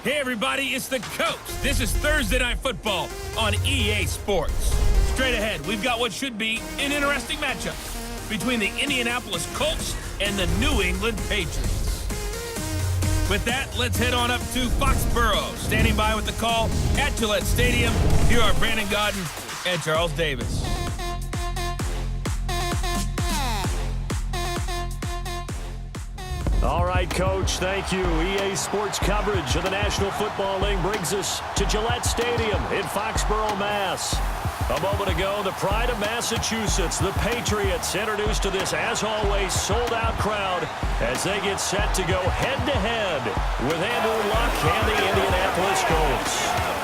Hey everybody, it's the Colts. This is Thursday Night Football on EA Sports. Straight ahead, we've got what should be an interesting matchup between the Indianapolis Colts and the New England Patriots. With that, let's head on up to Foxborough. Standing by with the call at Gillette Stadium, here are Brandon Gaudin and Charles Davis. All right, Coach, thank you. EA Sports coverage of the National Football League brings us to Gillette Stadium in Foxborough, Mass. A moment ago, the pride of Massachusetts, the Patriots, introduced to this, as always, sold-out crowd as they get set to go head-to-head with Andrew Luck and the Indianapolis Colts.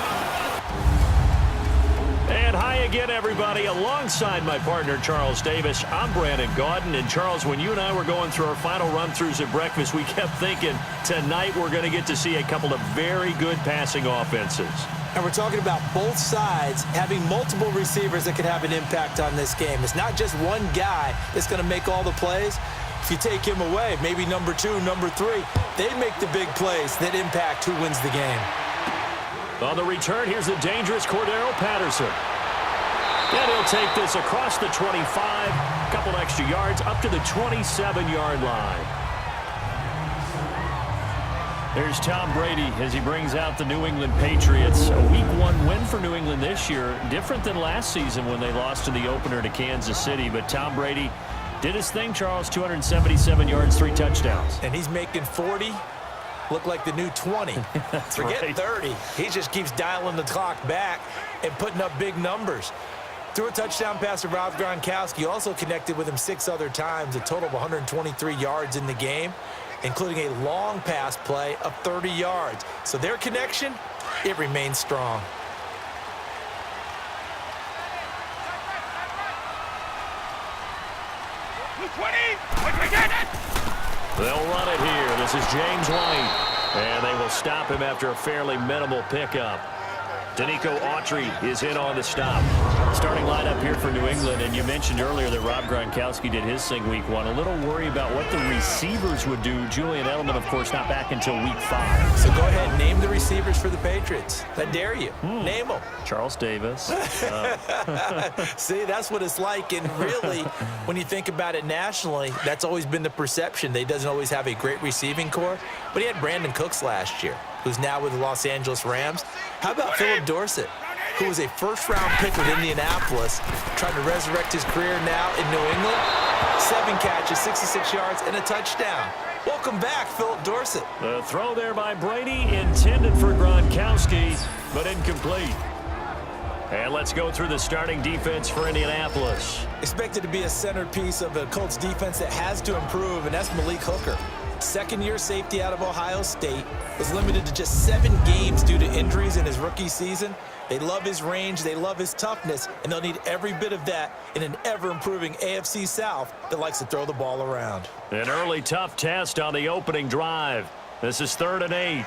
And hi again, everybody. Alongside my partner, Charles Davis, I'm Brandon Gaudin. And, Charles, when you and I were going through our final run-throughs at breakfast, we kept thinking tonight we're going to get to see a couple of very good passing offenses. And we're talking about both sides having multiple receivers that can have an impact on this game. It's not just one guy that's going to make all the plays. If you take him away, maybe number 2, number 3, they make the big plays that impact who wins the game. On the return, here's the dangerous Cordero Patterson. And he'll take this across the 25, a couple extra yards, up to the 27-yard line. There's Tom Brady as he brings out the New England Patriots. A Week 1 win for New England this year, different than last season when they lost in the opener to Kansas City. But Tom Brady did his thing, Charles, 277 yards, 3 touchdowns. And he's making 40 look like the new 20. Forget right. 30. He just keeps dialing the clock back and putting up big numbers. Threw a touchdown pass to Rob Gronkowski, also connected with him 6 other times, a total of 123 yards in the game, including a long pass play of 30 yards. So their connection, it remains strong. They'll run it here. This is James White. And they will stop him after a fairly minimal pickup. Danico Autry is in on the stop. Starting lineup here for New England, and you mentioned earlier that Rob Gronkowski did his thing Week 1. A little worry about what the receivers would do. Julian Edelman, of course, not back until Week 5. So go ahead and name the receivers for the Patriots. I dare you. Name them. Charles Davis. See, that's what it's like, and really, when you think about it nationally, that's always been the perception. They doesn't always have a great receiving core, but he had Brandon Cooks last year, who's now with the Los Angeles Rams. How about Philip Dorsett, who was a first-round pick with Indianapolis, trying to resurrect his career now in New England? 7 catches, 66 yards, and a touchdown. Welcome back, Philip Dorsett. The throw there by Brady, intended for Gronkowski, but incomplete. And let's go through the starting defense for Indianapolis. Expected to be a centerpiece of the Colts defense that has to improve, and that's Malik Hooker. Second-year safety out of Ohio State, was limited to just 7 games due to injuries in his rookie season. They love his range, they love his toughness, and they'll need every bit of that in an ever-improving AFC South that likes to throw the ball around. An early tough test on the opening drive. This is 3rd and 8.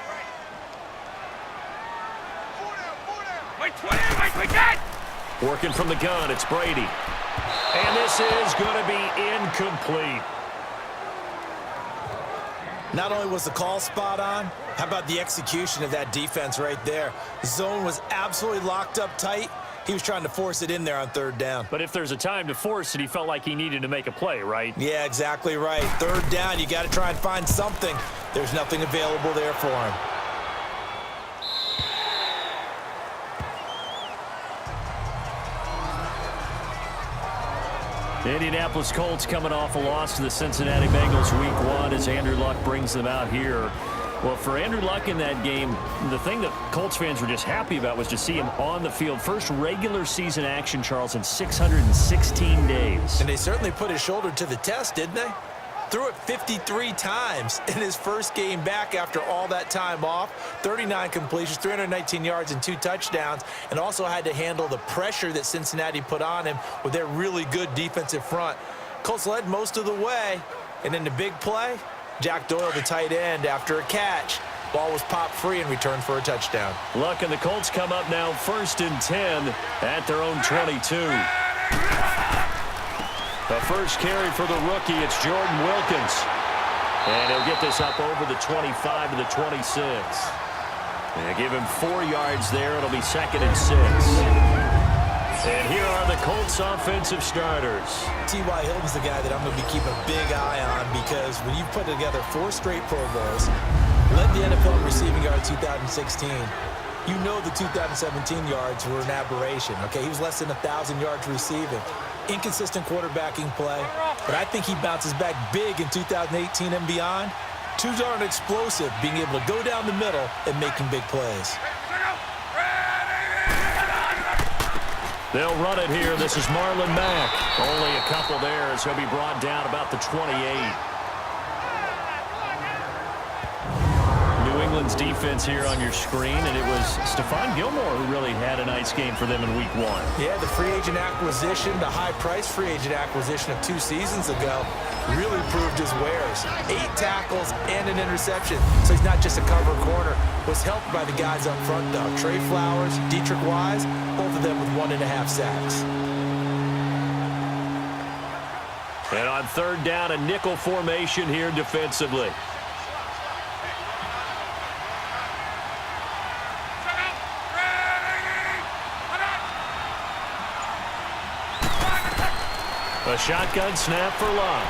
Working from the gun, it's Brady. And this is going to be incomplete. Not only was the call spot on, how about the execution of that defense right there? Zone was absolutely locked up tight. He was trying to force it in there on 3rd down. But if there's a time to force it, he felt like he needed to make a play, right? Yeah, exactly right. 3rd down, you got to try and find something. There's nothing available there for him. The Indianapolis Colts coming off a loss to the Cincinnati Bengals Week 1 as Andrew Luck brings them out here. Well, for Andrew Luck in that game, the thing that Colts fans were just happy about was to see him on the field. First regular season action, Charles, in 616 days. And they certainly put his shoulder to the test, didn't they? Threw it 53 times in his first game back after all that time off. 39 completions, 319 yards, and 2 touchdowns, and also had to handle the pressure that Cincinnati put on him with their really good defensive front. Colts led most of the way, and in the big play, Jack Doyle, the tight end, after a catch. Ball was popped free and returned for a touchdown. Luck and the Colts come up now 1st and 10 at their own 22. The first carry for the rookie, it's Jordan Wilkins. And he'll get this up over the 25 to the 26. Yeah, give him 4 yards there. It'll be 2nd and 6. And here are the Colts offensive starters. T.Y. Hilton's the guy that I'm going to be keeping a big eye on because when you put together 4 straight Pro Bowls, led the NFL in receiving yards 2016, you know the 2017 yards were an aberration, okay? He was less than 1,000 yards receiving. Inconsistent quarterbacking play, but I think he bounces back big in 2018 and beyond. Too darn explosive, being able to go down the middle and making big plays. They'll run it here. This is Marlon Mack. Only a couple there as he'll be brought down about the 28. New England's defense here on your screen, and it was Stephon Gilmore who really had a nice game for them in Week 1. Yeah, the free agent acquisition, the high-priced free agent acquisition of 2 seasons ago really proved his wares. 8 tackles and an interception, so he's not just a cover corner. Was helped by the guys up front, though. Trey Flowers, Dietrich Wise, both of them with 1.5 sacks. And on 3rd down, a nickel formation here defensively. A shotgun snap for Locke.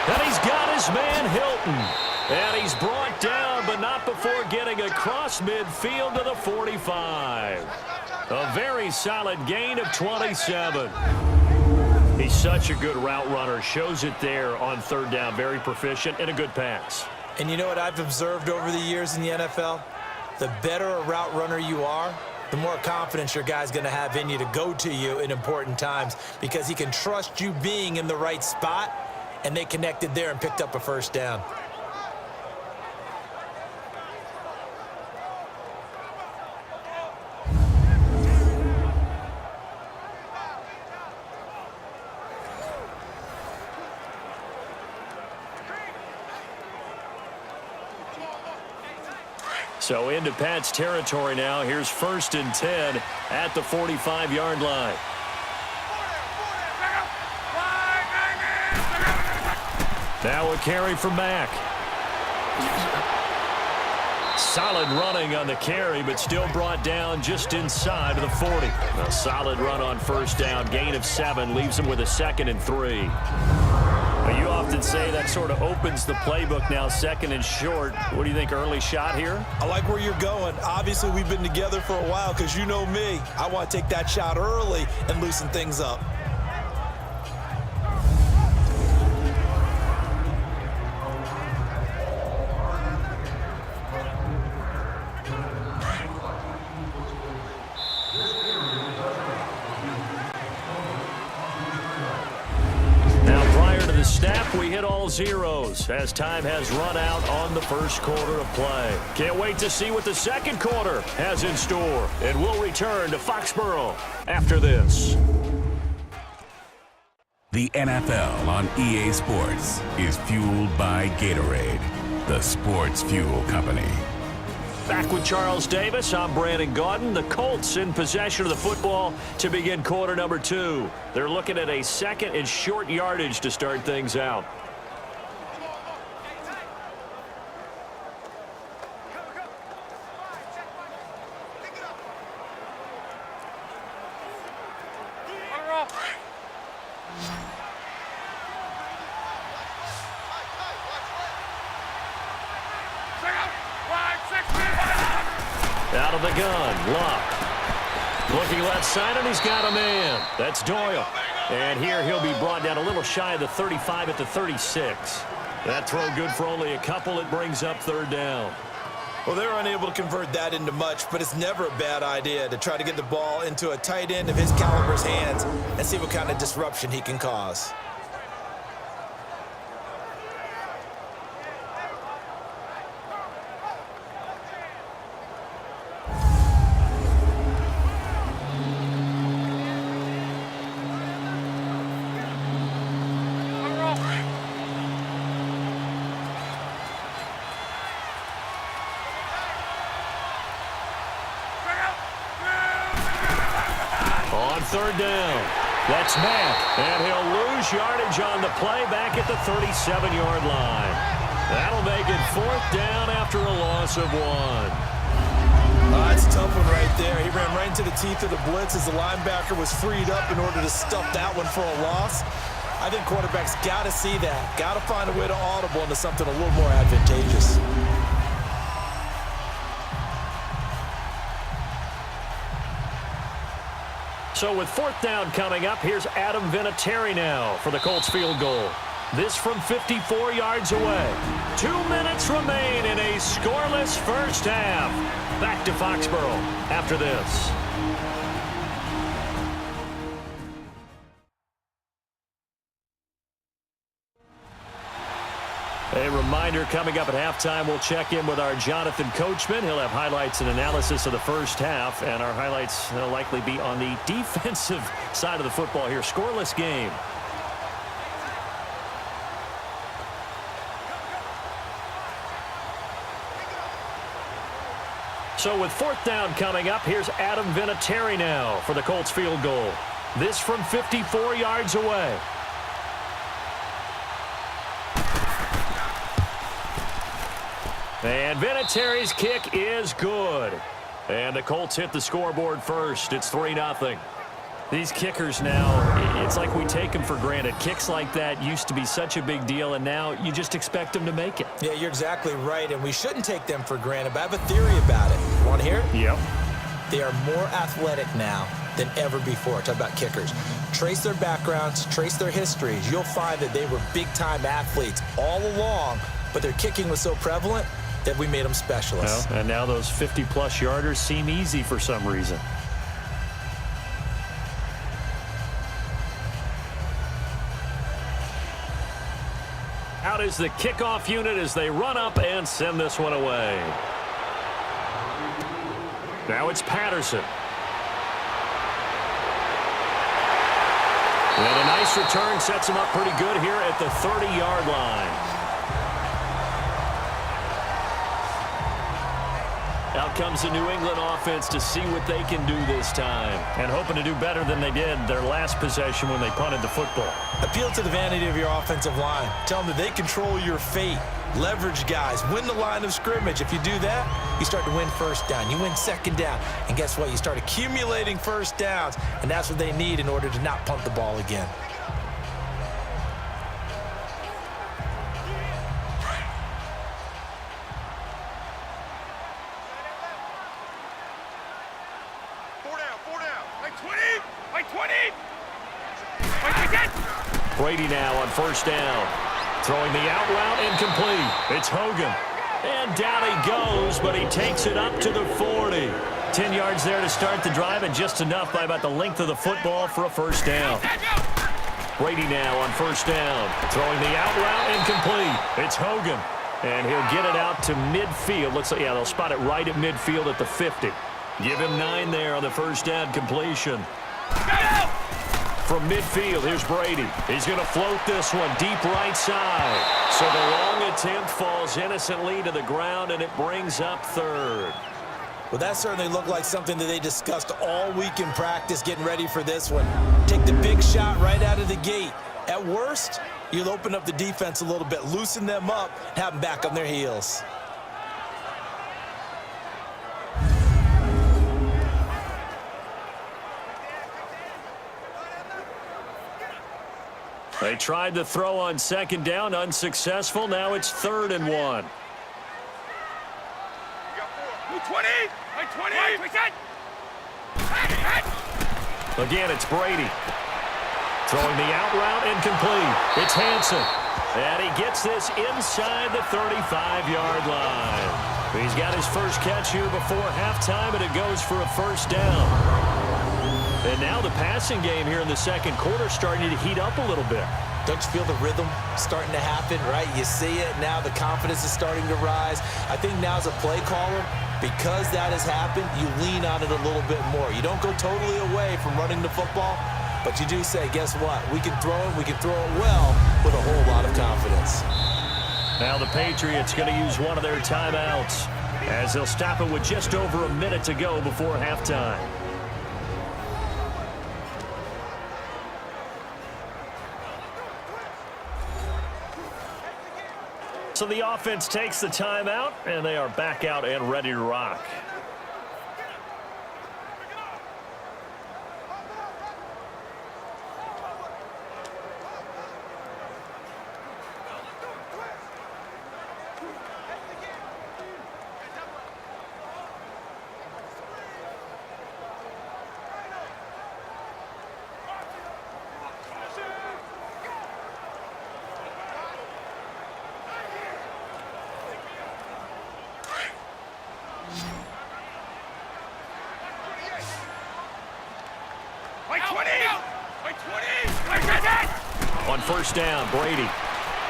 And he's got his man Hilton. And he's brought down, but not before getting across midfield to the 45. A very solid gain of 27. He's such a good route runner. Shows it there on 3rd down. Very proficient and a good pass. And you know what I've observed over the years in the NFL? The better a route runner you are, the more confidence your guy's going to have in you to go to you in important times because he can trust you being in the right spot, and they connected there and picked up a 1st down. So into Pat's territory now. Here's 1st and 10 at the 45-yard line. Now a carry from Mack. Solid running on the carry, but still brought down just inside of the 40. A solid run on 1st down. Gain of 7 leaves him with a 2nd and 3. You often say that sort of opens the playbook now, 2nd and short. What do you think, early shot here? I like where you're going. Obviously, we've been together for a while because you know me. I want to take that shot early and loosen things up. Snap, we hit all zeros as time has run out on the 1st quarter of play. Can't wait to see what the 2nd quarter has in store. And we'll return to Foxborough after this. The NFL on EA Sports is fueled by Gatorade, the sports fuel company. Back with Charles Davis, I'm Brandon Gaudin. The Colts in possession of the football to begin quarter number 2. They're looking at a 2nd and short yardage to start things out. Out of the gun, Locke. Looking left side, and he's got a man. That's Doyle. And here he'll be brought down a little shy of the 35 at the 36. That throw good for only a couple. It brings up 3rd down. Well, they're unable to convert that into much, but it's never a bad idea to try to get the ball into a tight end of his caliber's hands and see what kind of disruption he can cause. On 3rd down, that's Mack, and he'll lose yardage on the play back at the 37-yard line. That'll make it fourth down after a loss of 1. That's a tough one right there. He ran right into the teeth of the blitz as the linebacker was freed up in order to stuff that one for a loss. I think quarterbacks got to see that. Got to find a way to audible into something a little more advantageous. So with fourth down coming up, here's Adam Vinatieri now for the Colts field goal. This from 54 yards away. 2 minutes remain in a scoreless first half. Back to Foxborough after this. A reminder coming up at halftime, we'll check in with our Jonathan Coachman. He'll have highlights and analysis of the first half, and our highlights will likely be on the defensive side of the football here. Scoreless game. So with fourth down coming up, here's Adam Vinatieri now for the Colts field goal. This from 54 yards away. And Vinatieri's kick is good. And the Colts hit the scoreboard first. It's 3-0. These kickers now, it's like we take them for granted. Kicks like that used to be such a big deal, and now you just expect them to make it. Yeah, you're exactly right, and we shouldn't take them for granted, but I have a theory about it. Want to hear it? Yep. They are more athletic now than ever before. Talk about kickers. Trace their backgrounds, trace their histories. You'll find that they were big-time athletes all along, but their kicking was so prevalent that we made them specialists. Well, and now those 50-plus yarders seem easy for some reason. Out is the kickoff unit as they run up and send this one away. Now it's Patterson. And a nice return sets him up pretty good here at the 30-yard line. Out comes the New England offense to see what they can do this time. And hoping to do better than they did their last possession when they punted the football. Appeal to the vanity of your offensive line. Tell them that they control your fate. Leverage guys. Win the line of scrimmage. If you do that, you start to win first down. You win second down. And guess what? You start accumulating first downs. And that's what they need in order to not punt the ball again. Brady now on first down. Throwing the out route incomplete. It's Hogan. And down he goes, but he takes it up to the 40. 10 yards there to start the drive, and just enough by about the length of the football for a first down. Brady now on first down. Throwing the out route incomplete. It's Hogan. And he'll get it out to midfield. Looks like, yeah, they'll spot it right at midfield at the 50. Give him 9 there on the first down completion. From midfield, here's Brady. He's going to float this one deep right side. So the long attempt falls innocently to the ground, and it brings up third. Well, that certainly looked like something that they discussed all week in practice getting ready for this one. Take the big shot right out of the gate. At worst, you'll open up the defense a little bit, loosen them up, and have them back on their heels. They tried to throw on second down, unsuccessful. Now it's 3rd and 1. 20! Again, it's Brady. Throwing the out route incomplete. It's Hansen. And he gets this inside the 35-yard line. He's got his first catch here before halftime, and it goes for a first down. And now the passing game here in the second quarter starting to heat up a little bit. Don't you feel the rhythm starting to happen, right? You see it now. The confidence is starting to rise. I think now as a play caller, because that has happened, you lean on it a little bit more. You don't go totally away from running the football, but you do say, guess what? We can throw it. We can throw it well with a whole lot of confidence. Now the Patriots going to use one of their timeouts as they'll stop it with just over a minute to go before halftime. So the offense takes the timeout, and they are back out and ready to rock. On first down, Brady.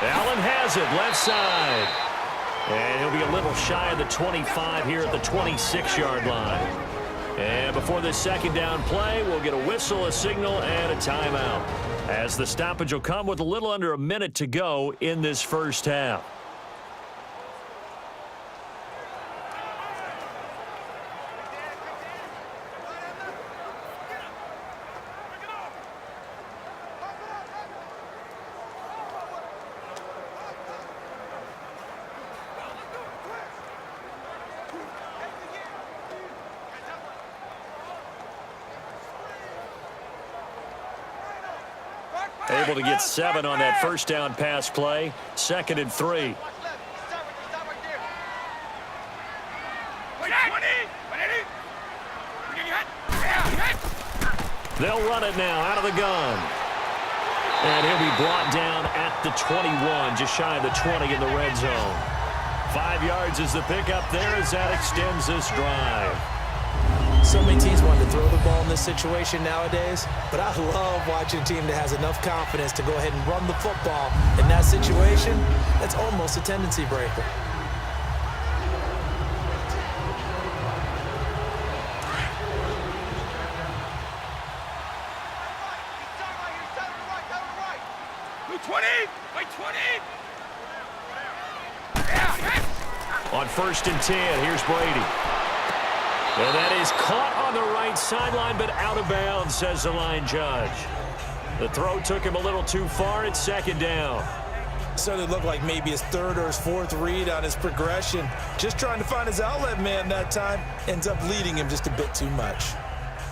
Allen has it, left side. And he'll be a little shy of the 25 here at the 26-yard line. And before this second down play, we'll get a whistle, a signal, and a timeout, as the stoppage will come with a little under a minute to go in this first half. Able to get 7 on that first down pass play. 2nd and 3. They'll run it now out of the gun. And he'll be brought down at the 21, just shy of the 20 in the red zone. 5 yards is the pickup there as that extends this drive. So many teams want to throw the ball in this situation nowadays, but I love watching a team that has enough confidence to go ahead and run the football. In that situation, that's almost a tendency breaker. On 1st and 10, here's Brady. And that is caught on the right sideline, but out of bounds, says the line judge. The throw took him a little too far. It's 2nd down. So it looked like maybe his 3rd or his 4th read on his progression. Just trying to find his outlet man that time. Ends up leading him just a bit too much.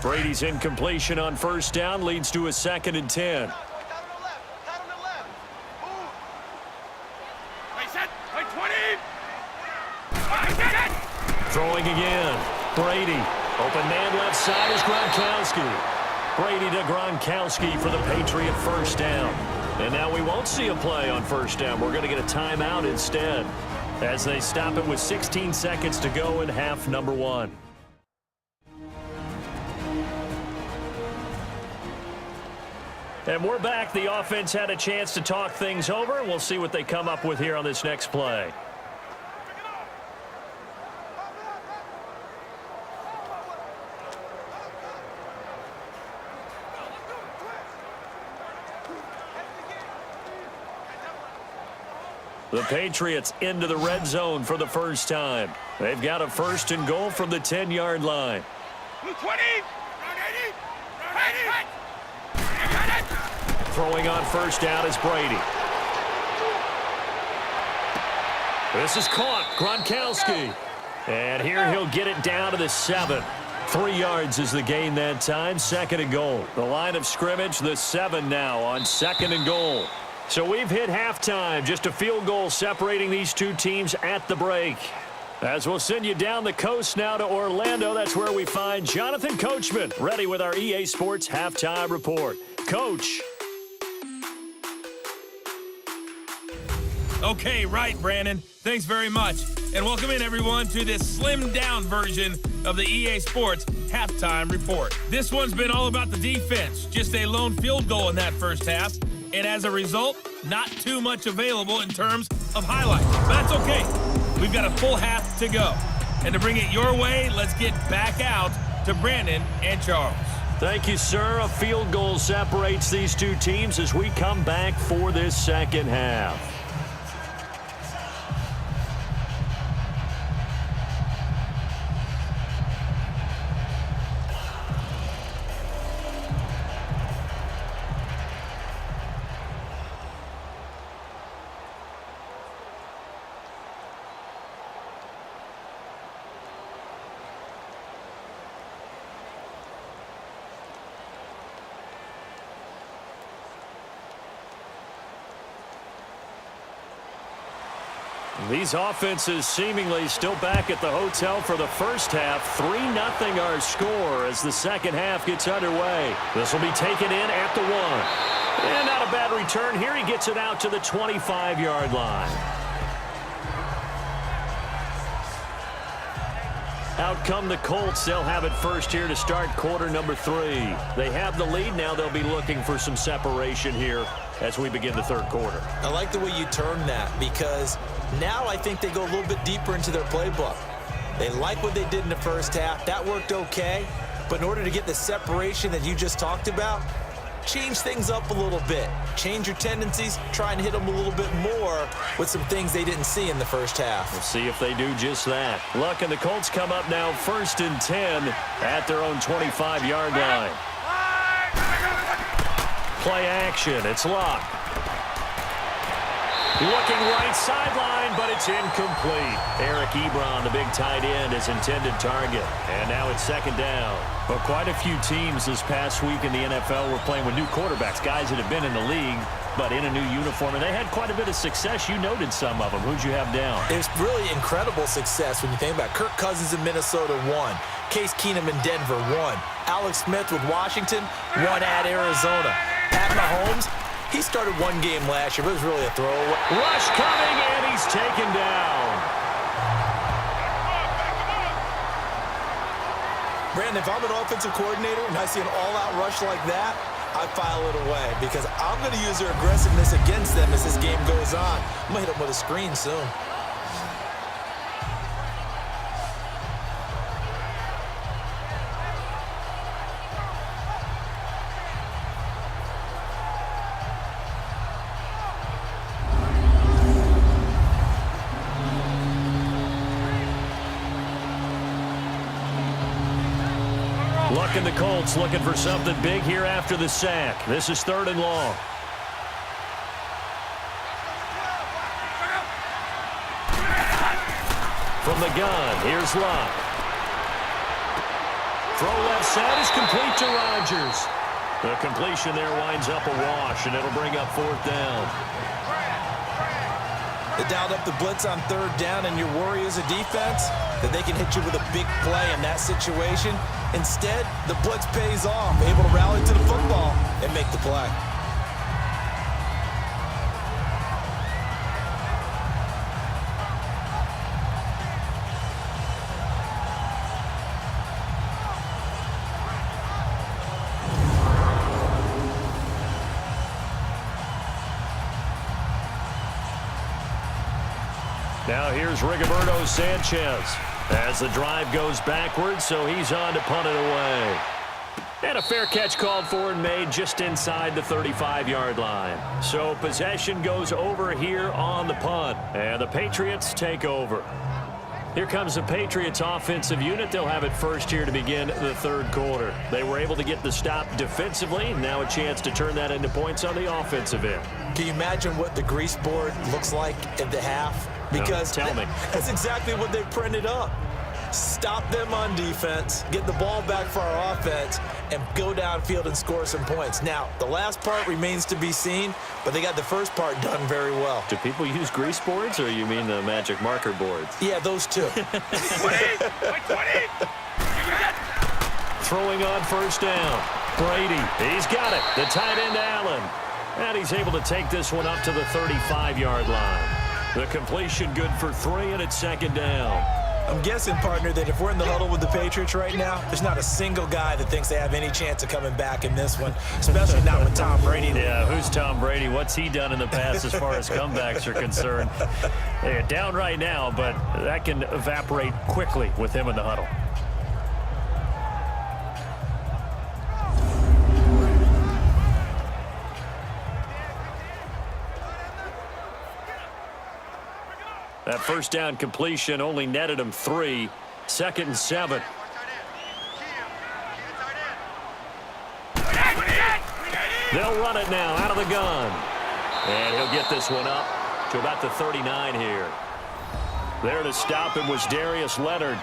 Brady's incompletion on 1st down leads to a 2nd and 10. Throwing again. Brady. Open man left side is Gronkowski. Brady to Gronkowski for the Patriot first down. And now we won't see a play on 1st down. We're going to get a timeout instead, as they stop it with 16 seconds to go in half number 1. And we're back. The offense had a chance to talk things over, and we'll see what they come up with here on this next play. The Patriots into the red zone for the first time. They've got a 1st and goal from the 10-yard line. Throwing on 1st down is Brady. This is caught. Gronkowski. And here he'll get it down to the 7. 3 yards is the gain that time. 2nd and goal. The line of scrimmage, the 7 now on 2nd and goal. So we've hit halftime. Just a field goal separating these two teams at the break. As we'll send you down the coast now to Orlando, that's where we find Jonathan Coachman, ready with our EA Sports Halftime Report. Coach. Okay, right, Brandon. Thanks very much. And welcome in, everyone, to this slimmed-down version of the EA Sports Halftime Report. This one's been all about the defense. Just a lone field goal in that first half. And as a result, not too much available in terms of highlights. But that's okay. We've got a full half to go. And to bring it your way, let's get back out to Brandon and Charles. Thank you, sir. A field goal separates these two teams as we come back for this second half. These offenses seemingly still back at the hotel for the first half. 3-0 our score as the second half gets underway. This will be taken in at the 1. And not a bad return here. He gets it out to the 25-yard line. Out come the Colts. They'll have it first here to start quarter number 3. They have the lead. Now they'll be looking for some separation here as we begin the third quarter. I like the way you term that because now I think they go a little bit deeper into their playbook. They like what they did in the first half. That worked okay. But in order to get the separation that you just talked about, change things up a little bit. Change your tendencies. Try and hit them a little bit more with some things they didn't see in the first half. We'll see if they do just that. Luck and the Colts come up now 1st and 10 at their own 25-yard line. Play action. It's Luck. Looking right sideline, but it's incomplete. Eric Ebron, the big tight end, is intended target. And now it's 2nd down. But quite a few teams this past week in the NFL were playing with new quarterbacks, guys that have been in the league, but in a new uniform. And they had quite a bit of success. You noted some of them. Who'd you have down? It's really incredible success when you think about it. Kirk Cousins in Minnesota, 1. Case Keenum in Denver, 1. Alex Smith with Washington, 1 at Arizona. Pat Mahomes, he started 1 game last year, but it was really a throwaway. Rush coming, and he's taken down. Brandon, if I'm an offensive coordinator and I see an all-out rush like that, I file it away because I'm going to use their aggressiveness against them as this game goes on. I'm going to hit them with a screen soon. Luck and the Colts looking for something big here after the sack. This is 3rd and long. From the gun, here's Luck. Throw left side is complete to Rodgers. The completion there winds up a wash, and it'll bring up 4th down. They dialed up the blitz on 3rd down, and your worry as a defense that they can hit you with a big play in that situation. Instead, the blitz pays off, able to rally to the football and make the play. Now here's Rigoberto Sanchez as the drive goes backwards, so he's on to punt it away. And a fair catch called for and made just inside the 35-yard line. So possession goes over here on the punt, and the Patriots take over. Here comes the Patriots offensive unit. They'll have it first here to begin the third quarter. They were able to get the stop defensively. Now a chance to turn that into points on the offensive end. Can you imagine what the grease board looks like at the half? Because no, tell me. That's exactly what they printed up. Stop them on defense, get the ball back for our offense, and go downfield and score some points. Now, the last part remains to be seen, but they got the first part done very well. Do people use grease boards, or you mean the magic marker boards? Yeah, those two. 20! Throwing on 1st down. Brady, he's got it. The tight end, Allen. And he's able to take this one up to the 35-yard line. The completion good for 3, and it's 2nd down. I'm guessing, partner, that if we're in the huddle with the Patriots right now, there's not a single guy that thinks they have any chance of coming back in this one, especially not with Tom Brady. Yeah, who's Tom Brady? What's he done in the past as far as comebacks are concerned? They're down right now, but that can evaporate quickly with him in the huddle. That 1st down completion only netted him 3. 2nd and 7. They'll run it now out of the gun. And he'll get this one up to about the 39 here. There to stop him was Darius Leonard.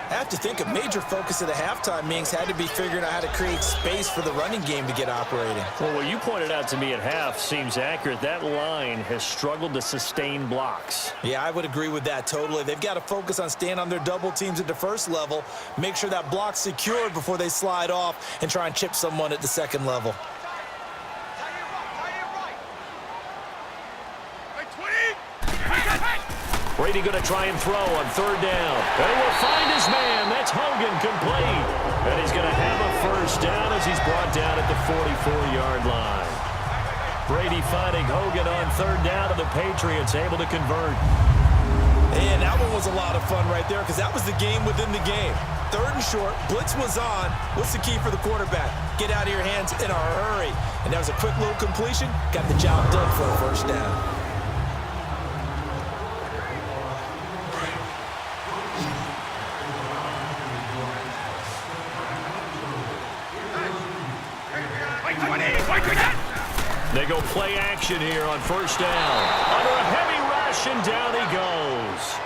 I have to think a major focus of the halftime meetings had to be figuring out how to create space for the running game to get operating. Well, what you pointed out to me at half seems accurate. That line has struggled to sustain blocks. Yeah, I would agree with that totally. They've got to focus on staying on their double teams at the first level, make sure that block's secured before they slide off and try and chip someone at the second level. Brady going to try and throw on third down. And he will find his man. That's Hogan complete. And he's going to have a first down as he's brought down at the 44-yard line. Brady finding Hogan on third down, and the Patriots able to convert. And that one was a lot of fun right there because that was the game within the game. Third and short, blitz was on. What's the key for the quarterback? Get out of your hands in a hurry. And that was a quick little completion. Got the job done for a first down. They go play action here on first down. Under a heavy rush, and down he goes.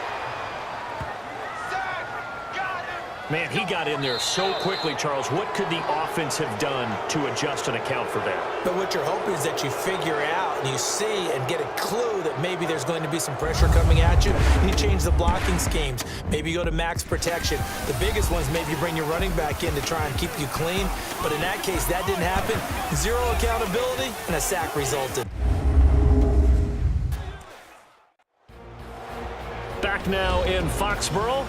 Man, he got in there so quickly, Charles. What could the offense have done to adjust and account for that? But what you're hoping is that you figure out and you see and get a clue that maybe there's going to be some pressure coming at you, and you change the blocking schemes. Maybe you go to max protection. The biggest ones, maybe you bring your running back in to try and keep you clean. But in that case, that didn't happen. Zero accountability, and a sack resulted. Back now in Foxborough.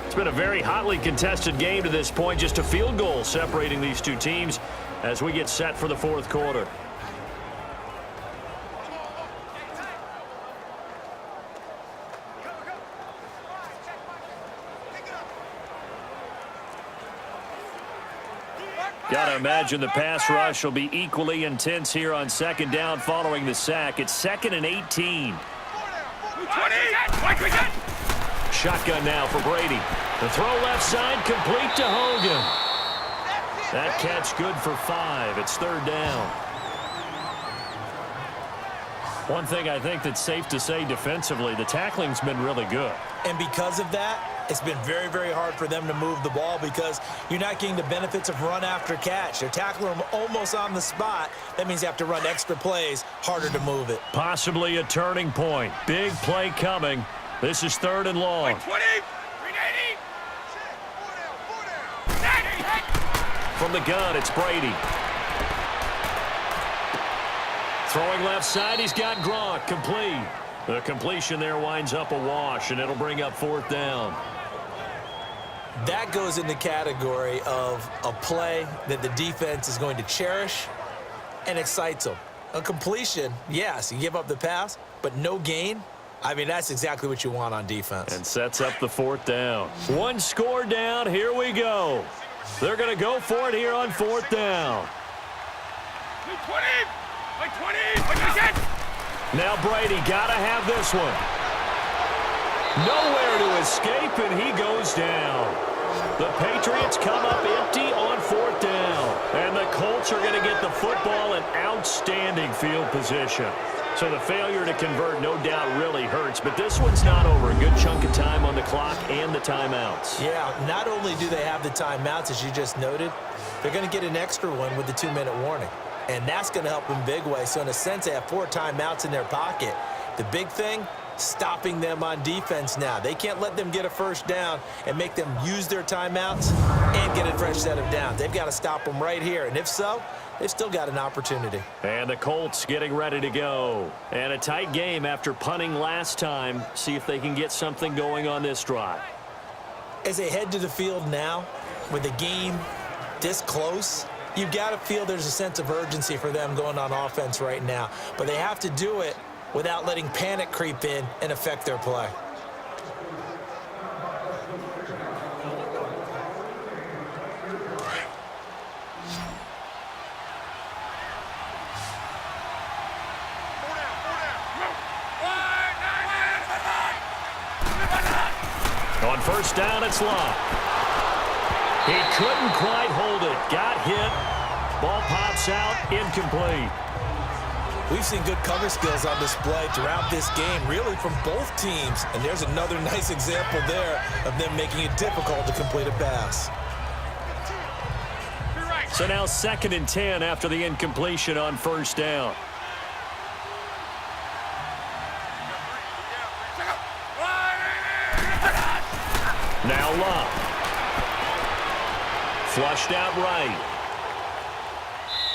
It's been a very hotly contested game to this point. Just a field goal separating these two teams as we get set for the fourth quarter. Gotta imagine the pass rush will be equally intense here on second down following the sack. It's 2nd and 18. Shotgun now for Brady. The throw left side, complete to Hogan. That catch good for 5. It's third down. One thing I think that's safe to say defensively, the tackling's been really good. And because of that, it's been very, very hard for them to move the ball because you're not getting the benefits of run after catch. They're tackling them almost on the spot. That means you have to run extra plays, harder to move it. Possibly a turning point. Big play coming. This is 3rd and long. 20, 380. From the gun, it's Brady. Throwing left side, he's got Gronk, complete. The completion there winds up a wash, and it'll bring up 4th down. That goes in the category of a play that the defense is going to cherish and excites them. A completion, yes, you give up the pass, but no gain. I mean, that's exactly what you want on defense. And sets up the 4th down. One score down. Here we go. They're going to go for it here on 4th down. 20, 20, now Brady got to have this one. Nowhere to escape, and he goes down. The Patriots come up empty on 4th down. And the Colts are going to get the football in outstanding field position. So the failure to convert, no doubt, really hurts. But this one's not over. A good chunk of time on the clock and the timeouts. Yeah, not only do they have the timeouts, as you just noted, they're going to get an extra one with the 2-minute warning. And that's going to help in big way. So in a sense, they have 4 timeouts in their pocket. The big thing, stopping them on defense now. They can't let them get a first down and make them use their timeouts and get a fresh set of downs. They've got to stop them right here. And if so, they've still got an opportunity. And the Colts getting ready to go. And a tight game after punting last time. See if they can get something going on this drive. As they head to the field now, with the game this close, you've got to feel there's a sense of urgency for them going on offense right now. But they have to do it without letting panic creep in and affect their play. On first down, it's Love. He couldn't quite hold it. Got hit. Ball pops out. Incomplete. We've seen good cover skills on display throughout this game, really from both teams. And there's another nice example there of them making it difficult to complete a pass. So now 2nd and 10 after the incompletion on 1st down. Now Love. Flushed out right.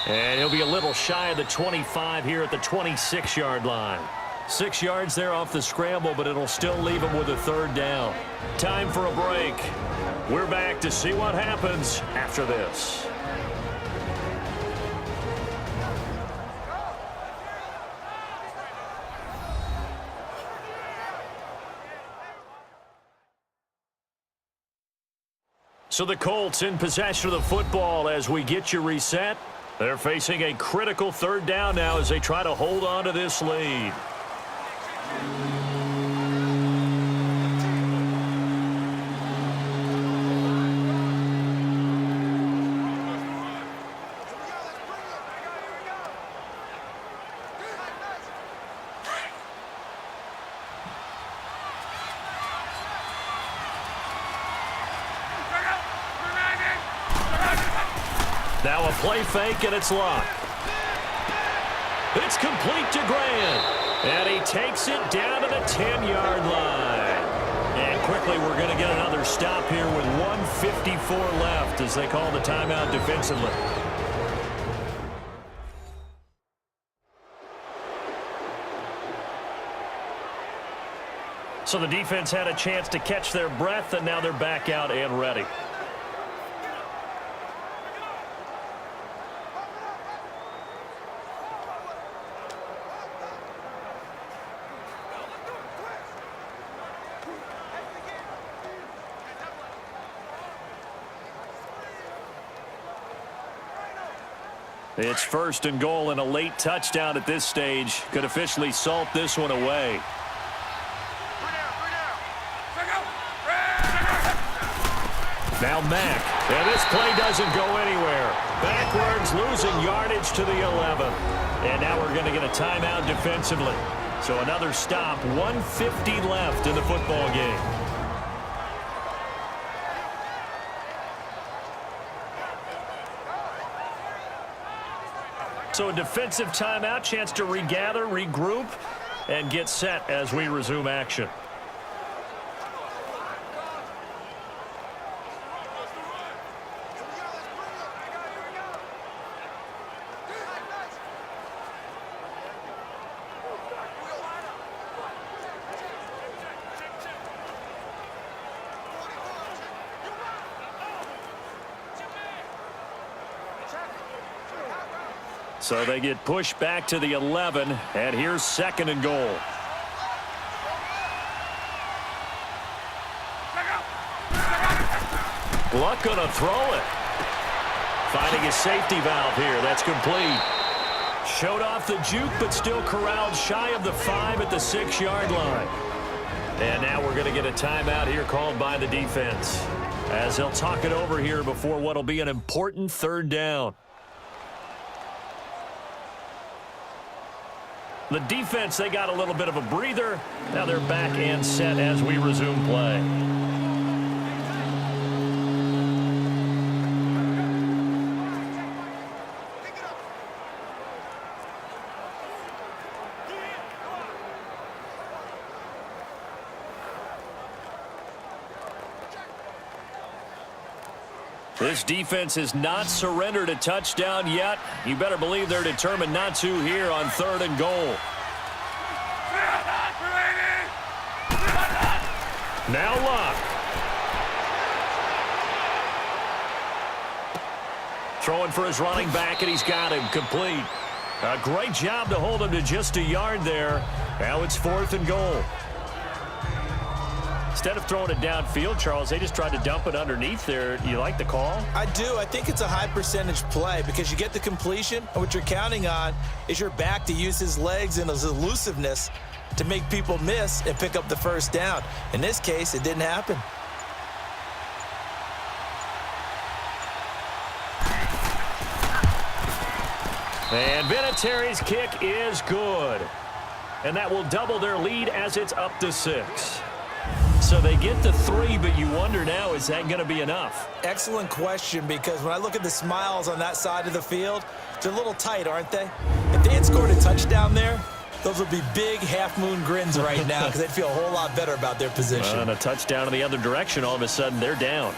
And he'll be a little shy of the 25 here at the 26-yard line. 6 yards there off the scramble, but it'll still leave him with a 3rd down. Time for a break. We're back to see what happens after this. So the Colts in possession of the football as we get you reset. They're facing a critical 3rd down now as they try to hold on to this lead. Now a play fake, and it's locked. It's complete to Grant. And he takes it down to the 10-yard line. And quickly we're going to get another stop here with 1:54 left as they call the timeout defensively. So the defense had a chance to catch their breath, and now they're back out and ready. It's 1st and goal, and a late touchdown at this stage could officially salt this one away. Now Mack, and this play doesn't go anywhere. Backwards, losing yardage to the 11. And now we're going to get a timeout defensively. So another stop, 1:50 left in the football game. So a defensive timeout, chance to regather, regroup, and get set as we resume action. So they get pushed back to the 11, and here's 2nd and goal. Luck going to throw it. Finding a safety valve here. That's complete. Showed off the juke, but still corralled shy of the 5 at the 6-yard line. And now we're going to get a timeout here called by the defense, as they'll talk it over here before what will be an important 3rd down. The defense, they got a little bit of a breather. Now they're back and set as we resume play. This defense has not surrendered a touchdown yet. You better believe they're determined not to here on 3rd and goal. Now Luck. Throwing for his running back, and he's got him complete. A great job to hold him to just a yard there. Now it's 4th and goal. Instead of throwing it downfield, Charles, they just tried to dump it underneath there. You like the call? I do. I think it's a high percentage play because you get the completion, and what you're counting on is your back to use his legs and his elusiveness to make people miss and pick up the 1st down. In this case, it didn't happen. And Vinatieri's kick is good. And that will double their lead as it's up to 6. So they get the 3, but you wonder now, is that going to be enough? Excellent question, because when I look at the smiles on that side of the field, they're a little tight, aren't they? If they had scored a touchdown there, those would be big half-moon grins right now because they'd feel a whole lot better about their position. And a touchdown in the other direction, all of a sudden they're down.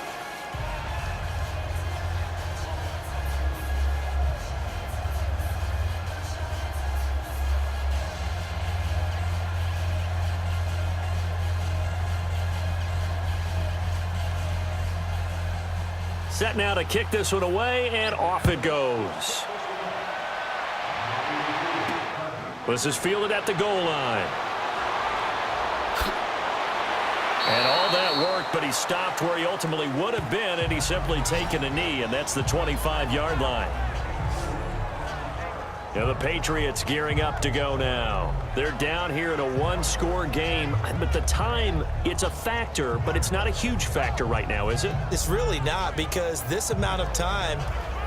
Set now to kick this one away, and off it goes. This is fielded at the goal line. And all that worked, but he stopped where he ultimately would have been, and he's simply taken a knee, and that's the 25-yard line. Now the Patriots gearing up to go now. They're down here in a one-score game, but the time, it's a factor, but it's not a huge factor right now, is it? It's really not, because this amount of time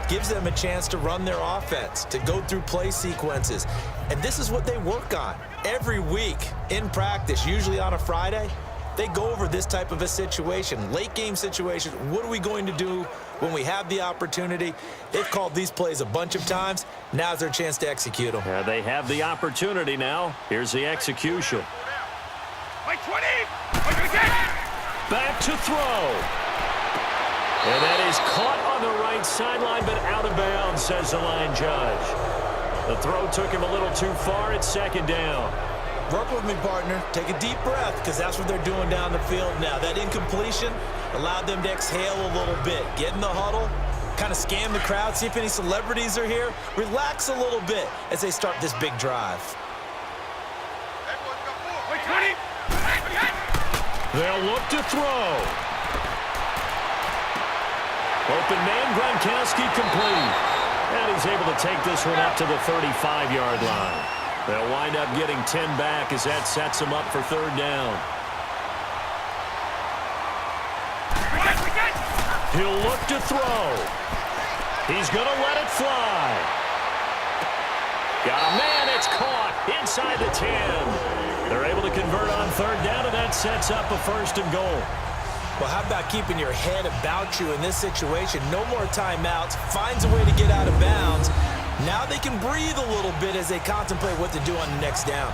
gives them a chance to run their offense, to go through play sequences. And this is what they work on every week in practice, usually on a Friday. They go over this type of a situation, late game situation. What are we going to do when we have the opportunity? They've called these plays a bunch of times. Now's their chance to execute them. Yeah, they have the opportunity now. Here's the execution. Back to throw. And that is caught on the right sideline, but out of bounds, says the line judge. The throw took him a little too far. It's second down. Work with me, partner. Take a deep breath, because that's what they're doing down the field now. That incompletion allowed them to exhale a little bit. Get in the huddle, kind of scan the crowd, see if any celebrities are here. Relax a little bit as they start this big drive. They'll look to throw. Open man, Gronkowski complete. And he's able to take this one up to the 35-yard line. They'll wind up getting 10 back as that sets them up for third down. He'll look to throw. He's going to let it fly. Got a man, it's caught inside the 10. They're able to convert on third down, and that sets up a first and goal. Well, how about keeping your head about you in this situation? No more timeouts. Finds a way to get out of bounds. Now they can breathe a little bit as they contemplate what to do on the next down.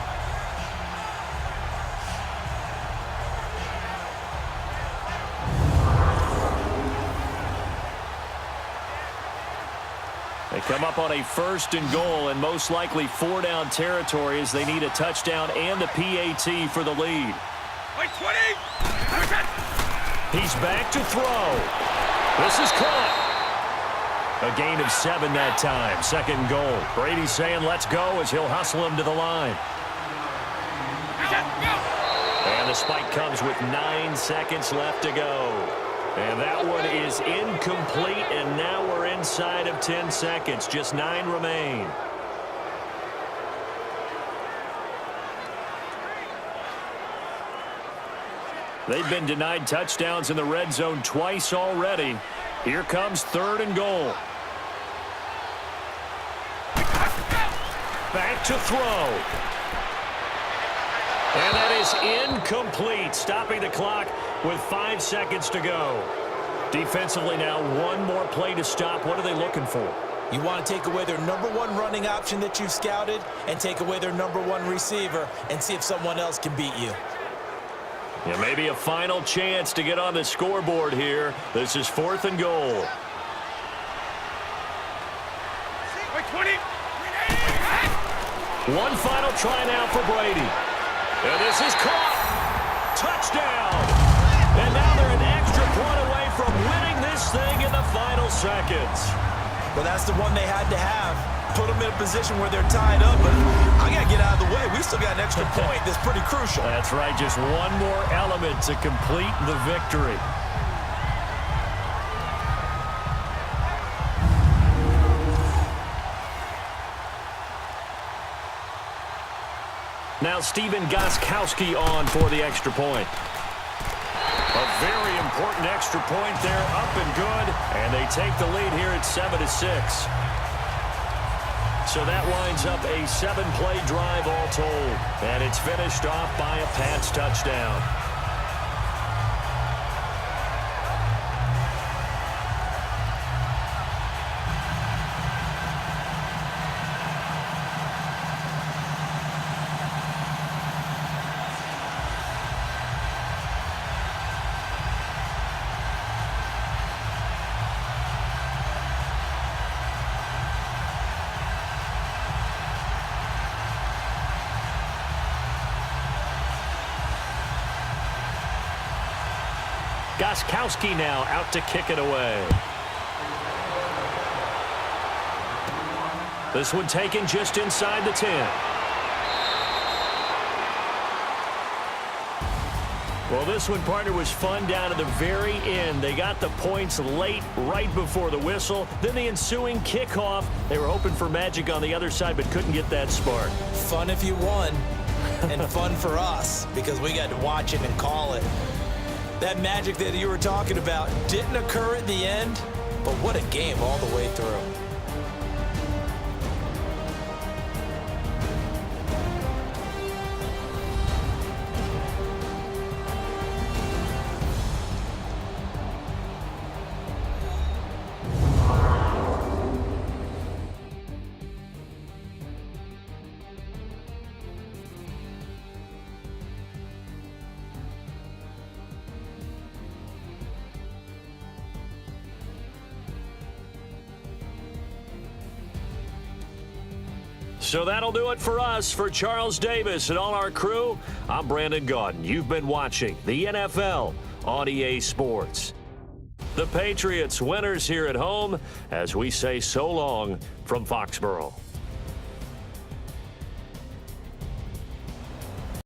They come up on a first and goal, and most likely four-down territory as they need a touchdown and a PAT for the lead. He's back to throw. This is caught. A gain of 7 that time. Second and goal. Brady's saying let's go as he'll hustle him to the line. And the spike comes with 9 seconds left to go. And that one is incomplete, and now we're inside of 10 seconds. Just 9 remain. They've been denied touchdowns in the red zone twice already. Here comes third and goal. Back to throw. And that is incomplete, stopping the clock with 5 seconds to go. Defensively now, one more play to stop. What are they looking for? You want to take away their number 1 running option that you've scouted and take away their number 1 receiver and see if someone else can beat you. Yeah, maybe a final chance to get on the scoreboard here. This is fourth and goal. One final try now for Brady. And this is caught. Touchdown. And now they're an extra point away from winning this thing in the final seconds. Well, that's the one they had to have. Put them in a position where they're tied up, but I got to get out of the way. We still got an extra point that's pretty crucial. That's right, just one more element to complete the victory. Now Stephen Gostkowski on for the extra point. A very important extra point there, up and good, and they take the lead here at 7-6. So that winds up a 7-play drive all told. And it's finished off by a Pats touchdown. Gostkowski now out to kick it away. This one taken just inside the 10. Well, this one, partner, was fun down to the very end. They got the points late, right before the whistle. Then the ensuing kickoff. They were hoping for magic on the other side, but couldn't get that spark. Fun if you won, and fun for us because we got to watch it and call it. That magic that you were talking about didn't occur at the end, but what a game all the way through. So that'll do it for us. For Charles Davis and all our crew, I'm Brandon Gaudin. You've been watching the NFL on EA Sports. The Patriots winners here at home as we say so long from Foxborough.